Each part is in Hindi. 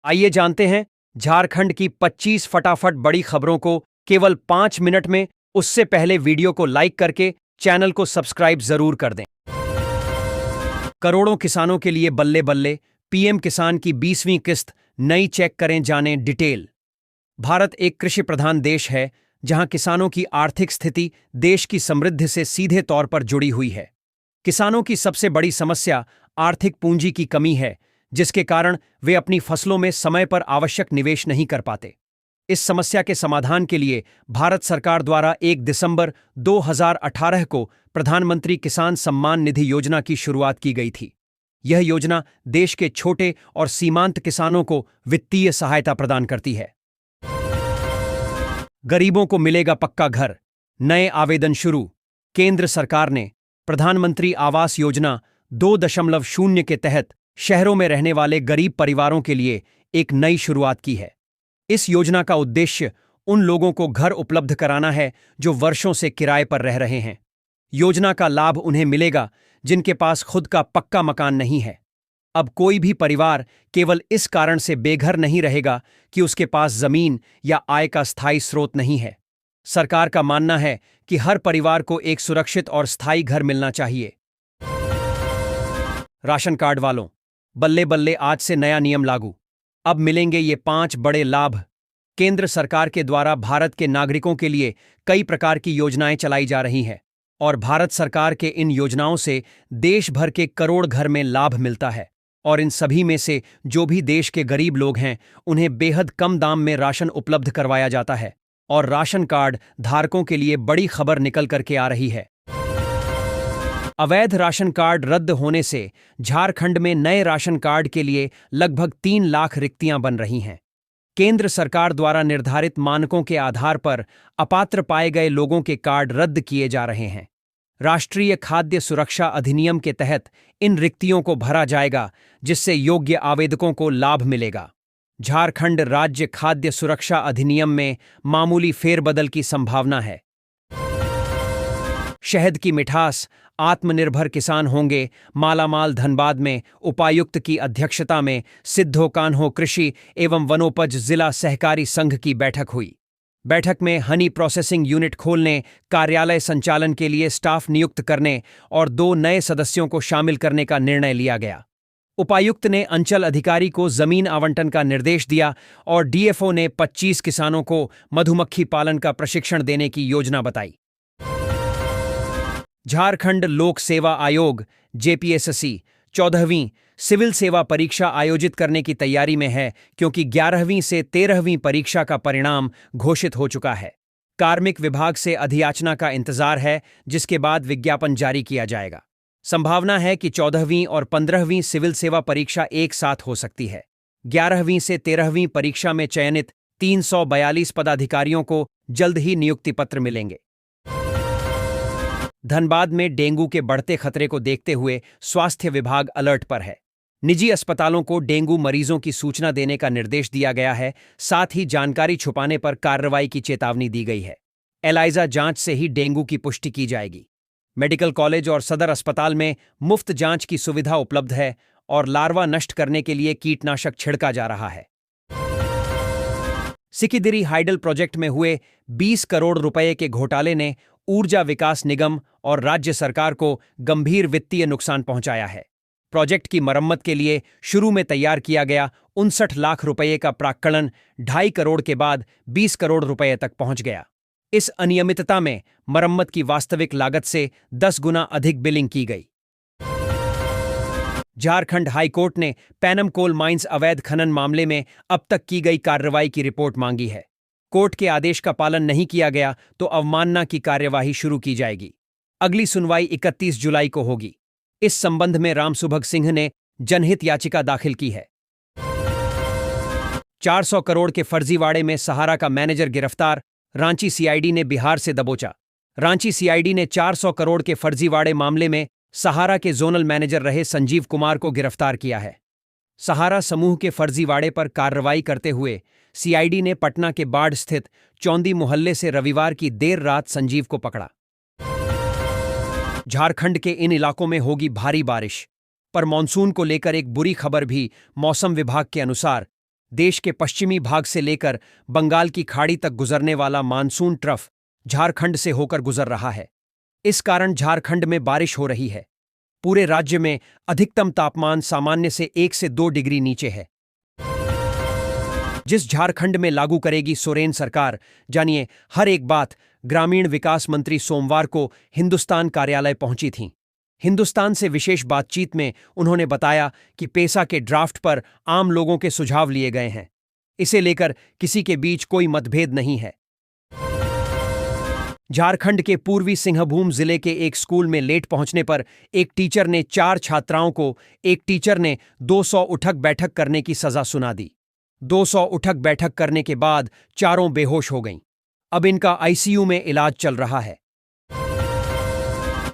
आइए जानते हैं झारखंड की 25 फटाफट बड़ी खबरों को केवल 5 मिनट में। उससे पहले वीडियो को लाइक करके चैनल को सब्सक्राइब जरूर कर दें। करोड़ों किसानों के लिए बल्ले बल्ले, पीएम किसान की 20वीं किस्त नई, चेक करें, जानें डिटेल। भारत एक कृषि प्रधान देश है जहां किसानों की आर्थिक स्थिति देश की समृद्धि से सीधे तौर पर जुड़ी हुई है। किसानों की सबसे बड़ी समस्या आर्थिक पूंजी की कमी है, जिसके कारण वे अपनी फसलों में समय पर आवश्यक निवेश नहीं कर पाते। इस समस्या के समाधान के लिए भारत सरकार द्वारा 1 दिसंबर 2018 को प्रधानमंत्री किसान सम्मान निधि योजना की शुरुआत की गई थी। यह योजना देश के छोटे और सीमांत किसानों को वित्तीय सहायता प्रदान करती है। गरीबों को मिलेगा पक्का घर, नए आवेदन शुरू। केंद्र सरकार ने प्रधानमंत्री आवास योजना 2.0 के तहत शहरों में रहने वाले गरीब परिवारों के लिए एक नई शुरुआत की है। इस योजना का उद्देश्य उन लोगों को घर उपलब्ध कराना है जो वर्षों से किराए पर रह रहे हैं। योजना का लाभ उन्हें मिलेगा जिनके पास खुद का पक्का मकान नहीं है। अब कोई भी परिवार केवल इस कारण से बेघर नहीं रहेगा कि उसके पास जमीन या आय का स्थायी स्रोत नहीं है। सरकार का मानना है कि हर परिवार को एक सुरक्षित और स्थायी घर मिलना चाहिए। राशन कार्ड वालों, बल्ले बल्ले, आज से नया नियम लागू। अब मिलेंगे ये 5 बड़े लाभ। केंद्र सरकार के द्वारा भारत के नागरिकों के लिए कई प्रकार की योजनाएं चलाई जा रही हैं और भारत सरकार के इन योजनाओं से देश भर के करोड़ घर में लाभ मिलता है। और इन सभी में से जो भी देश के गरीब लोग हैं, उन्हें बेहद कम दाम में राशन उपलब्ध करवाया जाता है। और राशन कार्ड धारकों के लिए बड़ी खबर निकल करके आ रही है। अवैध राशन कार्ड रद्द होने से झारखंड में नए राशन कार्ड के लिए लगभग 3 लाख रिक्तियां बन रही हैं। केंद्र सरकार द्वारा निर्धारित मानकों के आधार पर अपात्र पाए गए लोगों के कार्ड रद्द किए जा रहे हैं। राष्ट्रीय खाद्य सुरक्षा अधिनियम के तहत इन रिक्तियों को भरा जाएगा, जिससे योग्य आवेदकों को लाभ मिलेगा। झारखंड राज्य खाद्य सुरक्षा अधिनियम में मामूली फेरबदल की संभावना है। शहद की मिठास, आत्मनिर्भर किसान होंगे मालामाल। धनबाद में उपायुक्त की अध्यक्षता में सिद्धो कान्हो कृषि एवं वनोपज जिला सहकारी संघ की बैठक हुई। बैठक में हनी प्रोसेसिंग यूनिट खोलने, कार्यालय संचालन के लिए स्टाफ नियुक्त करने और 2 नए सदस्यों को शामिल करने का निर्णय लिया गया। उपायुक्त ने अंचल अधिकारी को जमीन आवंटन का निर्देश दिया और डीएफओ ने 25 किसानों को मधुमक्खी पालन का प्रशिक्षण देने की योजना बताई। झारखंड लोक सेवा आयोग जेपीएससी 14वीं सिविल सेवा परीक्षा आयोजित करने की तैयारी में है, क्योंकि 11वीं से 13वीं परीक्षा का परिणाम घोषित हो चुका है। कार्मिक विभाग से अधियाचना का इंतजार है, जिसके बाद विज्ञापन जारी किया जाएगा। संभावना है कि 14वीं और 15वीं सिविल सेवा परीक्षा एक साथ हो सकती है। 11वीं से 13वीं परीक्षा में चयनित 342 पदाधिकारियों को जल्द ही नियुक्ति पत्र मिलेंगे। धनबाद में डेंगू के बढ़ते खतरे को देखते हुए स्वास्थ्य विभाग अलर्ट पर है। निजी अस्पतालों को डेंगू मरीजों की सूचना देने का निर्देश दिया गया है। साथ ही जानकारी छुपाने पर कार्रवाई की चेतावनी दी गई है। एलाइजा जांच से ही डेंगू की पुष्टि की जाएगी। मेडिकल कॉलेज और सदर अस्पताल में मुफ्त जांच की सुविधा उपलब्ध है और लार्वा नष्ट करने के लिए कीटनाशक छिड़का जा रहा है। सिकिदिरी हाइडल प्रोजेक्ट में हुए 20 करोड़ रुपए के घोटाले ने ऊर्जा विकास निगम और राज्य सरकार को गंभीर वित्तीय नुकसान पहुंचाया है। प्रोजेक्ट की मरम्मत के लिए शुरू में तैयार किया गया 59 लाख रुपए का प्राक्कलन 2.5 करोड़ के बाद 20 करोड़ रुपए तक पहुंच गया। इस अनियमितता में मरम्मत की वास्तविक लागत से 10 गुना अधिक बिलिंग की गई। झारखंड हाईकोर्ट ने पैनम कोल माइंस अवैध खनन मामले में अब तक की गई कार्रवाई की रिपोर्ट मांगी है। कोर्ट के आदेश का पालन नहीं किया गया तो अवमानना की कार्यवाही शुरू की जाएगी। अगली सुनवाई 31 जुलाई को होगी। इस संबंध में रामसुभग सिंह ने जनहित याचिका दाखिल की है। 400 करोड़ के फर्जीवाड़े में सहारा का मैनेजर गिरफ्तार, रांची सीआईडी ने बिहार से दबोचा। रांची सीआईडी ने 400 करोड़ के फर्जीवाड़े मामले में सहारा के जोनल मैनेजर रहे संजीव कुमार को गिरफ्तार किया है। सहारा समूह के फर्जीवाड़े पर कार्रवाई करते हुए सीआईडी ने पटना के बाढ़ स्थित चौंदी मोहल्ले से रविवार की देर रात संजीव को पकड़ा। झारखंड के इन इलाकों में होगी भारी बारिश, पर मानसून को लेकर एक बुरी खबर भी। मौसम विभाग के अनुसार देश के पश्चिमी भाग से लेकर बंगाल की खाड़ी तक गुजरने वाला मानसून ट्रफ झारखंड से होकर गुजर रहा है। इस कारण झारखंड में बारिश हो रही है। पूरे राज्य में अधिकतम तापमान सामान्य से 1 से 2 डिग्री नीचे है। जिस झारखंड में लागू करेगी सोरेन सरकार, जानिए हर एक बात। ग्रामीण विकास मंत्री सोमवार को हिंदुस्तान कार्यालय पहुंची थीं। हिंदुस्तान से विशेष बातचीत में उन्होंने बताया कि पेसा के ड्राफ्ट पर आम लोगों के सुझाव लिए गए हैं। इसे लेकर किसी के बीच कोई मतभेद नहीं है। झारखंड के पूर्वी सिंहभूम जिले के एक स्कूल में लेट पहुंचने पर एक टीचर ने 4 छात्राओं को एक टीचर ने 200 उठक बैठक करने की सजा सुना दी। 200 उठक बैठक करने के बाद चारों बेहोश हो गईं। अब इनका आईसीयू में इलाज चल रहा है।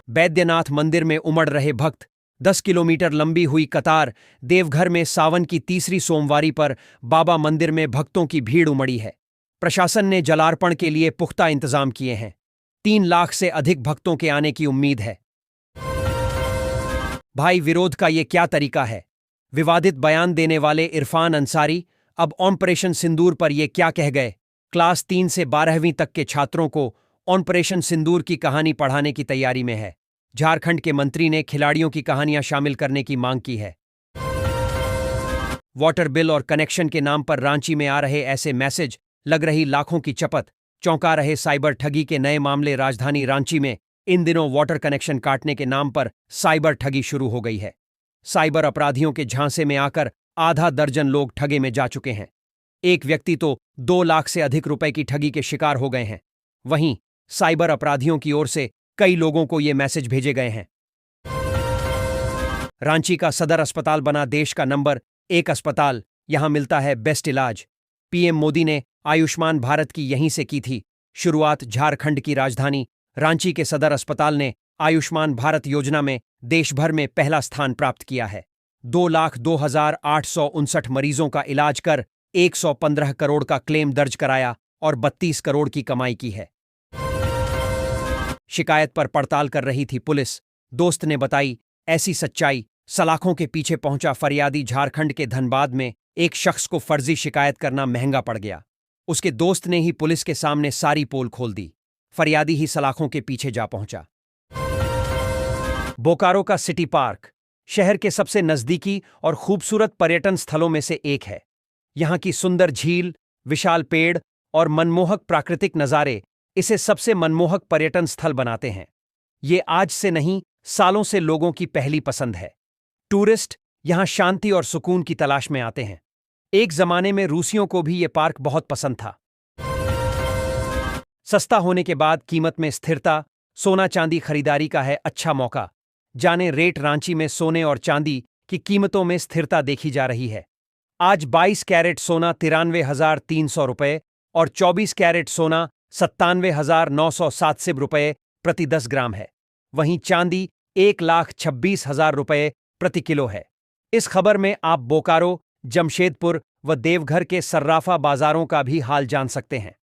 बैद्यनाथ मंदिर में उमड़ रहे भक्त, 10 किलोमीटर लंबी हुई कतार। देवघर में सावन की तीसरी सोमवारी पर बाबा मंदिर में भक्तों की भीड़ उमड़ी है। प्रशासन ने जलार्पण के लिए पुख्ता इंतजाम किए हैं। 3 लाख से अधिक भक्तों के आने की उम्मीद है। भाई विरोध का ये क्या तरीका है? विवादित बयान देने वाले इरफान अंसारी अब ऑपरेशन सिंदूर पर ये क्या कह गए? क्लास 3 से 12वीं तक के छात्रों को ऑपरेशन सिंदूर की कहानी पढ़ाने की तैयारी में है। झारखंड के मंत्री ने खिलाड़ियों की कहानियां शामिल करने की मांग की है। वाटर बिल और कनेक्शन के नाम पर रांची में आ रहे ऐसे मैसेज, लग रही लाखों की चपत। चौंका रहे साइबर ठगी के नए मामले। राजधानी रांची में इन दिनों वाटर कनेक्शन काटने के नाम पर साइबर ठगी शुरू हो गई है। साइबर अपराधियों के झांसे में आकर आधा दर्जन लोग ठगे में जा चुके हैं। एक व्यक्ति तो 2 लाख से अधिक रुपए की ठगी के शिकार हो गए हैं। वहीं साइबर अपराधियों की ओर से कई लोगों को ये मैसेज भेजे गए हैं। रांची का सदर अस्पताल बना देश का नंबर 1 अस्पताल। यहां मिलता है बेस्ट इलाज। पीएम मोदी ने आयुष्मान भारत की यहीं से की थी शुरुआत। झारखंड की राजधानी रांची के सदर अस्पताल ने आयुष्मान भारत योजना में देश भर में पहला स्थान प्राप्त किया है। 2,02,859 मरीजों का इलाज कर 115 करोड़ का क्लेम दर्ज कराया और 32 करोड़ की कमाई की है। शिकायत पर पड़ताल कर रही थी पुलिस। दोस्त ने बताई ऐसी सच्चाई। सलाखों के पीछे पहुंचा फरियादी। झारखंड के धनबाद में एक शख्स को फर्जी शिकायत करना महंगा पड़ गया। उसके दोस्त ने ही पुलिस के सामने सारी पोल खोल दी। फरियादी ही सलाखों के पीछे जा पहुंचा। बोकारो का सिटी पार्क शहर के सबसे नजदीकी और खूबसूरत पर्यटन स्थलों में से एक है। यहां की सुंदर झील, विशाल पेड़ और मनमोहक प्राकृतिक नज़ारे इसे सबसे मनमोहक पर्यटन स्थल बनाते हैं। ये आज से नहीं, सालों से लोगों की पहली पसंद है। टूरिस्ट यहां शांति और सुकून की तलाश में आते हैं। एक जमाने में रूसियों को भी ये पार्क बहुत पसंद था। सस्ता होने के बाद कीमत में स्थिरता। सोना चांदी खरीदारी का है अच्छा मौका। जाने रेट। रांची में सोने और चांदी की कीमतों में स्थिरता देखी जा रही है। आज 22 कैरेट सोना 93,300 रुपये और 24 कैरेट सोना 97,987 रुपये प्रति 10 ग्राम है। वहीं चांदी 1,26,000 रुपये प्रति किलो है। इस खबर में आप बोकारो, जमशेदपुर व देवघर के सर्राफा बाजारों का भी हाल जान सकते हैं।